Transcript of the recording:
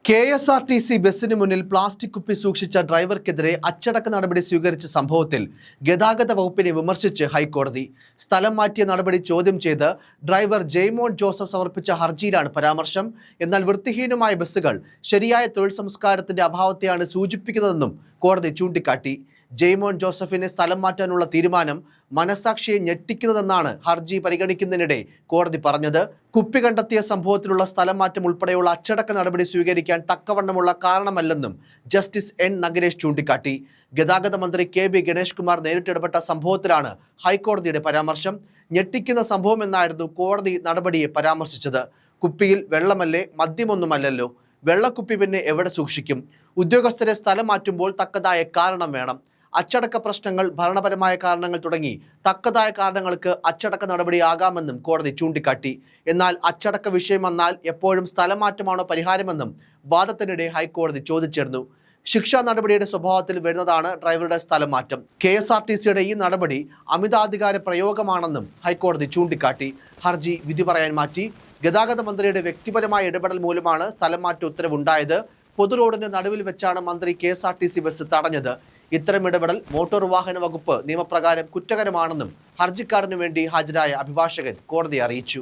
KSRTC ബസ്സിന് മുന്നിൽ plastic കുപ്പി സൂക്ഷിച്ച ഡ്രൈവർക്കെതിരെ അച്ചടക്ക നടപടി സ്വീകരിച്ച സംഭവത്തിൽ ഗതാഗത വകുപ്പിനെ വിമർശിച്ച് ഹൈക്കോടതി. സ്ഥലം മാറ്റിയ നടപടി ചോദ്യം ചെയ്ത് ഡ്രൈവർ ജെയ്മോൻ ജോസഫ് സമർപ്പിച്ച ഹർജിയിലാണ് പരാമർശം. എന്നാൽ വൃത്തിഹീനമായ ബസ്സുകൾ ശരിയായ തൊഴിൽ സംസ്കാരത്തിന്റെ അഭാവത്തെയാണ് സൂചിപ്പിക്കുന്നതെന്നും കോടതി ചൂണ്ടിക്കാട്ടി. ജെയ്മോൻ ജോസഫിനെ സ്ഥലം മാറ്റാനുള്ള തീരുമാനം മനസാക്ഷിയെ ഞെട്ടിക്കുന്നതെന്നാണ് ഹർജി പരിഗണിക്കുന്നതിനിടെ കോടതി പറഞ്ഞത്. കുപ്പി കണ്ടെത്തിയ സംഭവത്തിലുള്ള സ്ഥലം മാറ്റം ഉൾപ്പെടെയുള്ള അച്ചടക്ക നടപടി സ്വീകരിക്കാൻ തക്കവണ്ണമുള്ള കാരണമല്ലെന്നും ജസ്റ്റിസ് N നഗരേഷ് ചൂണ്ടിക്കാട്ടി. ഗതാഗത മന്ത്രി KB ഗണേഷ് കുമാർ നേരിട്ടിടപെട്ട സംഭവത്തിലാണ് ഹൈക്കോടതിയുടെ പരാമർശം. ഞെട്ടിക്കുന്ന സംഭവമെന്നായിരുന്നു കോടതി നടപടിയെ പരാമർശിച്ചത്. കുപ്പിയിൽ വെള്ളമല്ലേ, മദ്യമൊന്നുമല്ലല്ലോ. വെള്ളക്കുപ്പി പിന്നെ എവിടെ സൂക്ഷിക്കും? ഉദ്യോഗസ്ഥരെ സ്ഥലം മാറ്റുമ്പോൾ തക്കതായ കാരണം വേണം. അച്ചടക്ക പ്രശ്നങ്ങൾ, ഭരണപരമായ കാരണങ്ങൾ തുടങ്ങി തക്കതായ കാരണങ്ങൾക്ക് അച്ചടക്ക നടപടിയാകാമെന്നും കോടതി ചൂണ്ടിക്കാട്ടി. എന്നാൽ അച്ചടക്ക വിഷയം വന്നാൽ എപ്പോഴും സ്ഥലം മാറ്റമാണോ പരിഹാരമെന്നും വാദത്തിനിടെ ഹൈക്കോടതി ചോദിച്ചിരുന്നു. ശിക്ഷാ നടപടിയുടെ സ്വഭാവത്തിൽ വരുന്നതാണ് ഡ്രൈവറുടെ സ്ഥലം മാറ്റം. KSRTCയുടെ ഈ നടപടി അമിതാധികാര പ്രയോഗമാണെന്നും ഹൈക്കോടതി ചൂണ്ടിക്കാട്ടി. ഹർജി വിധി പറയാൻ മാറ്റി. ഗതാഗത മന്ത്രിയുടെ വ്യക്തിപരമായ ഇടപെടൽ മൂലമാണ് സ്ഥലം മാറ്റ ഉത്തരവുണ്ടായത്. പൊതു റോഡിന്റെ നടുവിൽ വെച്ചാണ് മന്ത്രി KSRTC ബസ് തടഞ്ഞത്. ഇത്തരം ഇടപെടൽ മോട്ടോർ വാഹന വകുപ്പ് നിയമപ്രകാരം കുറ്റകരമാണെന്നും ഹർജിക്കാരനു വേണ്ടി ഹാജരായ അഭിഭാഷകൻ കോടതിയെ അറിയിച്ചു.